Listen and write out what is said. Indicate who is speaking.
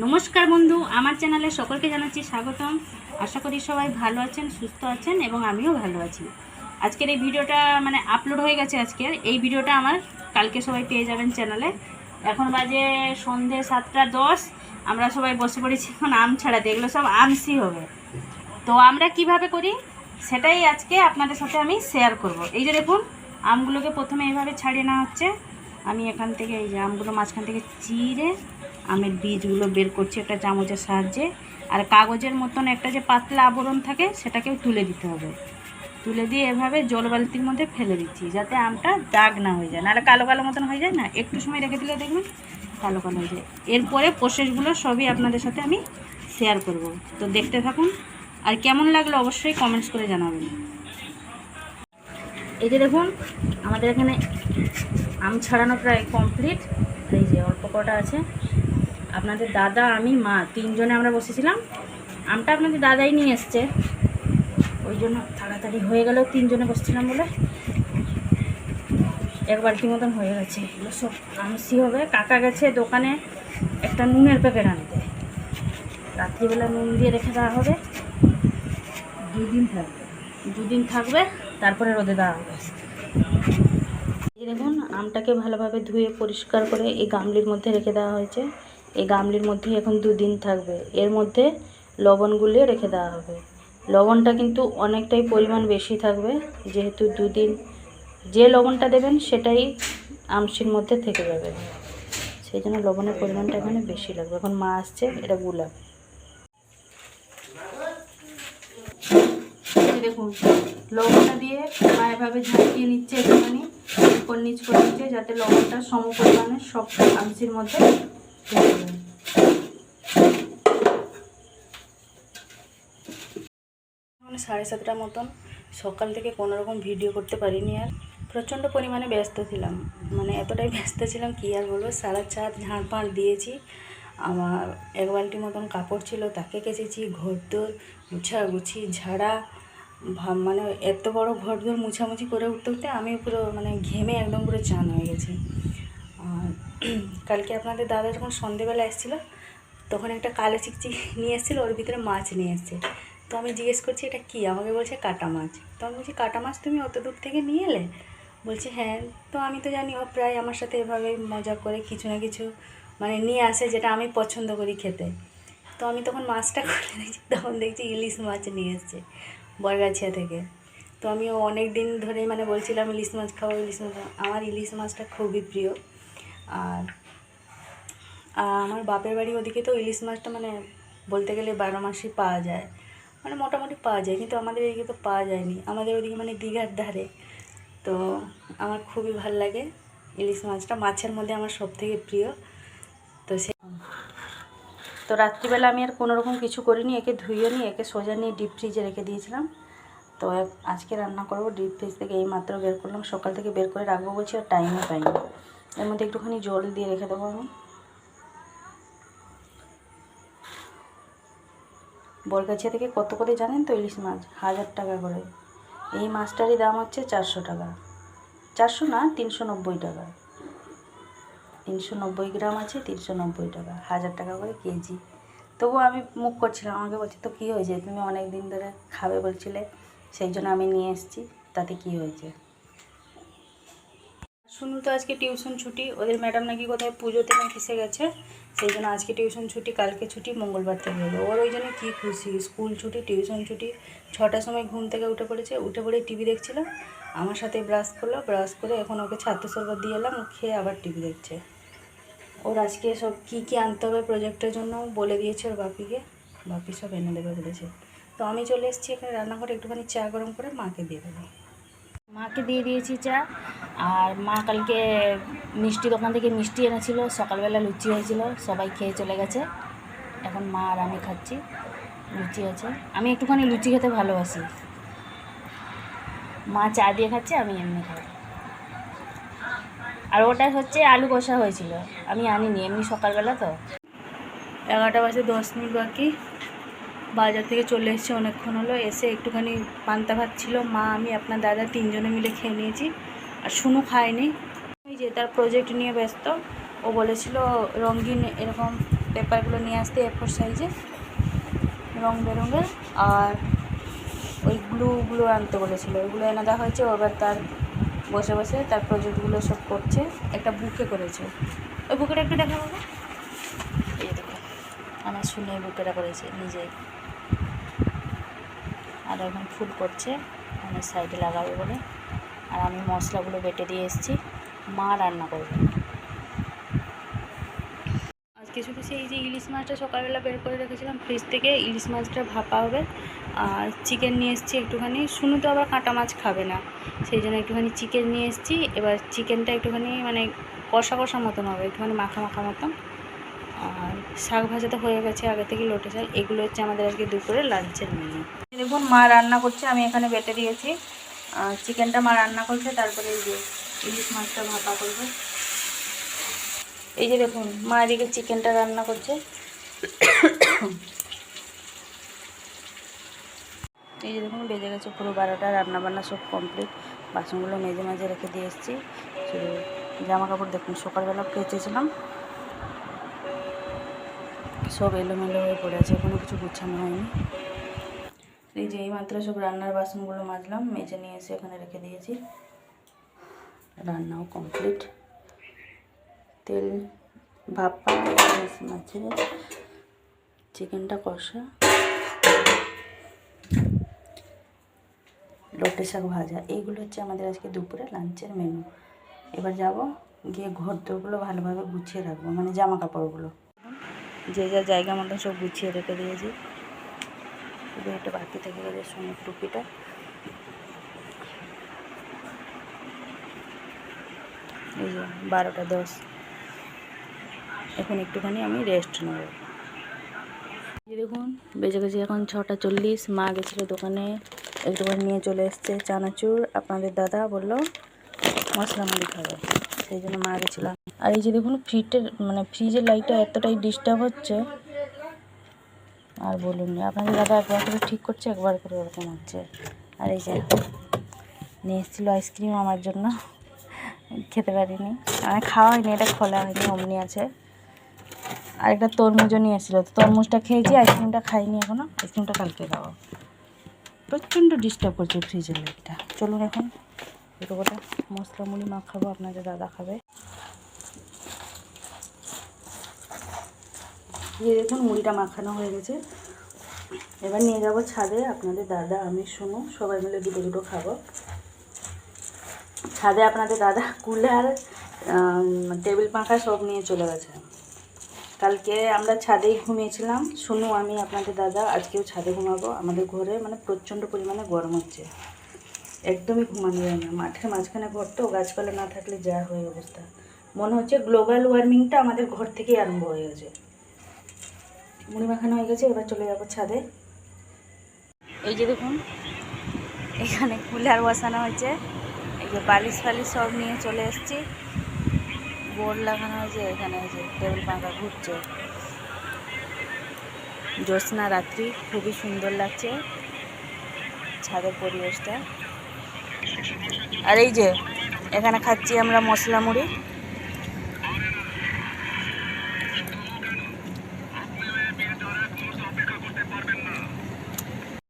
Speaker 1: নমস্কার বন্ধু, আমার চ্যানেলে সকলকে জানাচ্ছি স্বাগতম। আশা করি সবাই ভালো আছেন, সুস্থ আছেন এবং আমিও ভালো আছি। আজকের এই ভিডিওটা আপলোড হয়ে গেছে। আজকের এই ভিডিওটা আমার কালকে সবাই পেয়ে যাবেন চ্যানেলে। এখন বাজে সন্ধে 7:10। আমরা সবাই বসে পড়েছি এখন আম ছাড়াতে। এগুলো সব আমসি হবে। তো আমরা কিভাবে করি সেটাই আজকে আপনাদের সাথে আমি শেয়ার করব। এই যে দেখুন, আমগুলোকে প্রথমে এইভাবে ছাড়িয়ে নেওয়া হচ্ছে। আমি এখান থেকে এই যে আমগুলো মাঝখান থেকে চিড়ে আমের বীজগুলো বের করছি একটা চামচের সাহায্যে। আর কাগজের মতন একটা যে পাতলা আবরণ থাকে সেটাকেও তুলে দিতে হবে। তুলে দিয়ে এভাবে জল বালতির মধ্যে ফেলে দিচ্ছি যাতে আমটা দাগ না হয়ে যায়, নাহলে কালো কালো মতন হয়ে যায় না। একটু সময় রেখে দিলে দেখবেন কালো কালো হয়ে যায়। এরপরে প্রসেসগুলো সবই আপনাদের সাথে আমি শেয়ার করব। তো দেখতে থাকুন, আর কেমন লাগলো অবশ্যই কমেন্টস করে জানাবেন। এই যে দেখুন, আমাদের এখানে আম ছাড়ানো প্রায় কমপ্লিট। এই যে অল্প কটা আছে। আপনাদের দাদা, আমি, মা তিনজনে আমরা বসেছিলাম। আমটা আপনাদের দাদাই নিয়ে এসছে, ওই জন্য তাড়াতাড়ি হয়ে গেল। তিনজনে বসছিলাম বলে এক বালতি মতন হয়ে গেছে। এগুলো সব আমসি হবে। কাকা গেছে দোকানে একটা নুনের প্যাকেট আনতে। রাত্রিবেলা নুন দিয়ে রেখে দেওয়া হবে, 2 দিন থাকবে, তারপরে রোদে দেওয়া হবে। এই দেখুন, আমটাকে ভালোভাবে ধুয়ে পরিষ্কার করে এই গামলির মধ্যে রেখে দেওয়া হয়েছে। এই গামলির মধ্যে এখন 2 দিন থাকবে। এর মধ্যে লবণ গুলিয়ে রেখে দেওয়া হবে। লবণটা কিন্তু অনেকটাই পরিমাণ বেশি থাকবে, যেহেতু 2 দিন যে লবণটা দেবেন সেটাই আমসির মধ্যে থেকে যাবে, সেই জন্য লবণের পরিমাণটা এখানে বেশি লাগবে। এখন মা আসছে, এটা গুলাব। দেখুন, লবণটা দিয়ে মা এভাবে ঝাঁকিয়ে নিচ্ছে, একটুখানি উপর নিচ করে নিচ্ছে যাতে লবণটা সম পরিমাণে সব আমসির মধ্যে ঢুকে যায়। 7:30 মতন। সকাল থেকে কোনোরকম ভিডিও করতে পারিনি, আর প্রচণ্ড পরিমাণে ব্যস্ত ছিলাম। এতটাই ব্যস্ত ছিলাম কি আর বলবো। সারা ছাদ ঝাড়পাড় দিয়েছি। আমার 1 বালতি মতন কাপড় ছিল, তাকে কেচেছি। ঘরদোর মুছাগুছি, ঝাড়া, এত বড় ঘরদোর মুছামুছি করে উঠতে উঠতে আমি পুরো ঘেমে একদম পুরো চান হয়ে গেছি। আর কালকে আপনাদের দাদা যখন সন্ধেবেলা এসেছিলো তখন একটা কালো চিকচিক নিয়ে এসেছিলো, ওর ভিতরে মাছ নিয়ে এসছে। তো আমি জিজ্ঞেস করছি এটা কী, আমাকে বলছে কাটা মাছ। তো আমি বলছি কাটা মাছ তুমি অত দূর থেকে নিয়ে এলে? বলছে হ্যাঁ। তো আমি তো জানি ও প্রায় আমার সাথে এভাবে মজা করে কিছু না কিছু নিয়ে আসে, যেটা আমি পছন্দ করি খেতে। তো আমি তখন মাছটা খুলে দেখছি, তখন দেখছি ইলিশ মাছ নিয়ে এসছে বরগাছিয়া থেকে। তো আমি অনেক দিন ধরেই বলছিলাম ইলিশ মাছ খাবো, ইলিশ মাছ। আমার ইলিশ মাছটা খুবই প্রিয়। আর আমার বাপের বাড়ি ওদিকে তো ইলিশ মাছটা বলতে গেলে 12 মাসই পাওয়া যায়, মোটামুটি পাওয়া যায়, কিন্তু আমাদের এদিকে তো পাওয়া যায়নি। আমাদের ওদিকে দীঘার ধারে। তো আমার খুবই ভাল লাগে ইলিশ মাছটা, মাছের মধ্যে আমার সবথেকে প্রিয়। তো রাত্রিবেলা আমি আর কোনো রকম কিছু করিনি, একে ধুয়ে নিয়ে একে সোজা নিয়ে ডিপ ফ্রিজে রেখে দিয়েছিলাম। তো আজকে রান্না করব। ডিপ ফ্রিজ থেকে এই মাত্র বের করলাম, সকাল থেকে বের করে রাখবো বলছি, আর টাইমও পাইনি। এর মধ্যে একটুখানি জল দিয়ে রেখে দেবো আমি। বরগাছিয়া থেকে কত করে জানেন তো ইলিশ মাছ? 1000 টাকা করে। এই মাছটারই দাম হচ্ছে 400 টাকা। 400 না, 390 টাকা। 390 গ্রাম আছে, 390 টাকা। 1000 টাকা করে কেজি। তবুও আমি মুখ করছিলাম, আমাকে বলছে তো কী হয়েছে, তুমি অনেক দিন ধরে খাবে বলছিলে, সেই জন্য আমি নিয়ে এসেছি, তাতে কি হয়েছে। শুনুন তো, আজকে টিউশন ছুটি। ওদের ম্যাডাম নাকি কোথায় পুজোতে কিসে গেছে, সেই জন্য আজকে টিউশন ছুটি, কালকে ছুটি, মঙ্গলবার থেকে হলো। ওর ওই জন্য কী খুশি, স্কুল ছুটি, টিউশন ছুটি। 6টার সময় ঘুম থেকে উঠে পড়েছে, উঠে পড়ে টিভি দেখছিল, আমার সাথে ব্রাশ করলো, ব্রাশ করে এখন ওকে ছাত্র শরবত দিয়ে এলাম, খেয়ে আবার টিভি দেখছে। ওর আজকে সব কী আনতে হবে প্রজেক্টের জন্য বলে দিয়েছে ওর বাপিকে, বাপি সব এনে দেবে বলেছে। তো আমি চলে এসেছি এখানে রান্নাঘরে, একটুখানি চা গরম করে মাকে দিয়ে দেবো। মাকে দিয়ে দিয়েছি চা। আর মা কালকে মিষ্টি দোকান থেকে মিষ্টি এনেছিল, সকালবেলা লুচি হয়েছিল, সবাই খেয়ে চলে গেছে। এখন মা আর আমি খাচ্ছি, লুচি আছে। আমি একটুখানি লুচি খেতে ভালোবাসি। মা চা দিয়ে খাচ্ছে, আমি এমনি খাই। আর ওটা হচ্ছে আলু কষা হয়েছিল, আমি আনিনি, এমনি সকালবেলা তো। 11টা বাজে 10 মিনিট বাকি। বাজার থেকে চলে এসেছি, অনেকক্ষণ হলো। এসে একটুখানি পান্তা ভাত ছিল, মা, আমি, আপনার দাদা তিনজনে মিলে খেয়ে নিয়েছি। আর শুনু খায়নি, ওই যে তার প্রজেক্ট নিয়ে ব্যস্ত। ও বলেছিল রঙিন এরকম পেপারগুলো নিয়ে আসতে A4 সাইজে রং বেরঙের, আর ওই গ্লুগুলো আনতে বলেছিল, ওইগুলো এনে দেওয়া হয়েছে। এবার তার বসে বসে তার প্রজেক্টগুলো সব করছে। একটা বুকে করেছে, ওই বুকেটা একটু দেখা হবে। এই দেখো আমার শুনে বুকেটা করেছে নিজেই, আর এখন ফুল করছে মানে সাইডে লাগাবে বলে। আর আমি মশলাগুলো বেটে দিয়ে এসেছি, মা রান্না করবে আজকে। শুধু সেই যে ইলিশ মাছটা সকালবেলা বের করে রেখেছিলাম ফ্রিজ থেকে, ইলিশ মাছটা ভাপা হবে। আর চিকেন নিয়ে এসেছি একটুখানি, শুনু তো আবার কাঁটা মাছ খাবে না, সেই জন্য একটুখানি চিকেন নিয়ে এসেছি। এবার চিকেনটা একটুখানি মানে কষা কষা মতন হবে, একটুখানি মাখা মাখা মতন। আর শাক ভাজা তো হয়ে গেছে আগে থেকে, লোটে শাক। এগুলো হচ্ছে আমাদের আজকে দুপুরে লাঞ্চের মেনু। দেখুন মা রান্না করছে, আমি এখানে বেটে দিয়েছি। চিকেনটা মা রান্না করছে, তারপরে এই যে ইলিশ মাছটা ভাপা করবে। এই যে দেখুন মা এদিকে চিকেনটা রান্না করছে। এই যে দেখুন বেজে গেছে পুরো 12টা, রান্নাবান্না সব কমপ্লিট। বাসনগুলো মেজে মাঝে রেখে দিয়ে এসেছি। শুধু জামা কাপড় দেখুন সকালবেলা কেচেছিলাম, সব এলোমেলো হয়ে পড়ে আছে, এখনও কিছু গুছানো হয়নি। এই যে এইমাত্র সব রান্নার বাসনগুলো মাজলাম, মেজে নিয়ে এসে এখানে রেখে দিয়েছি। রান্নাও কমপ্লিট। তেল ভাপা, মাছে চিকেনটা কষা, লোটে শাক ভাজা, এইগুলো হচ্ছে আমাদের আজকে দুপুরে লাঞ্চের মেনু। এবার যাব গিয়ে ঘর দোরগুলো ভালোভাবে গুছিয়ে রাখবো, মানে জামা কাপড়গুলো যে যার জায়গা মতো সব গুছিয়ে রেখে দিয়েছি। শুধু একটা বাকি থেকে গেছে সোনার টুপিটা। এই যে 12টা 10, এখন একটুখানি আমি রেস্ট নেব। দেখুন বেজে গেছে এখন 6টা 40। মা গেছিলো দোকানে, একটুখানি নিয়ে চলে এসছে চানাচুর। আপনাদের দাদা বললো মশলা মুড়ি খাবে, সেই জন্য মা গেছিলাম। আর এই যে দেখুন ফ্রিজের লাইটটা এতটাই ডিস্টার্ব হচ্ছে, আর বলুন না। আপনাদের দাদা একবার করে ঠিক করছে, একবার করে ওরকম হচ্ছে। আর এই যে নিয়ে এসেছিলো আইসক্রিম আমার জন্য, খেতে পারিনি, আমি খাওয়া হয়নি, এটা খোলা হয়নি, অমনি আছে। আর একটা তরমুজও নিয়ে এসেছিলো, তো তরমুজটা খেয়েছি, আইসক্রিমটা খাইনি এখনও, আইসক্রিমটা কালকে খাবো। প্রচণ্ড ডিস্টার্ব করছে ফ্রিজের লাইটটা। চলুন এখন এরকমটা মশলা মুড়ি মাখাবো, আপনাদের দাদা খাবে। এই দেখুন মুড়িটা মাখানো হয়ে গেছে। এবার নিয়ে যাব ছাদে, আপনাদের দাদা আমি শুনু সবাই মিলে দুটো দুটো খাবো। ছাদে আপনাদের দাদা কুলার টেবিল পাখা সব নিয়ে চলে গেছে। কালকে আমরা ছাদেই ঘুমিয়েছিলাম, শুনু আমি আপনাদের দাদা, আজকেও ছাদে ঘুমাবো। আমাদের ঘরে মানে প্রচণ্ড পরিমাণে গরম হচ্ছে, একদমই ঘুমানো যায় না। মাঠের মাঝখানে ঘর তো, গাছপালা না থাকলে যা হয় অবস্থা। মনে হচ্ছে গ্লোবাল ওয়ার্মিংটা আমাদের ঘর থেকেই আরম্ভ হয়ে গেছে। মুড়ি মাখানো হয়ে গেছে, এবার চলে যাবো ছাদে। এই যে দেখুন এখানে কুলার বসানো হয়েছে, এই যে বালিশ ফালিশ সব নিয়ে চলে এসেছি। বোর্ড লাগানো হয়েছে এখানে, এই যে টেবিল পাখা ঘুরছে। জ্যোৎস্না রাত্রি, খুবই সুন্দর লাগছে ছাদের পরিবেশটা। আর এই যে এখানে খাচ্ছি আমরা মশলা মুড়ি।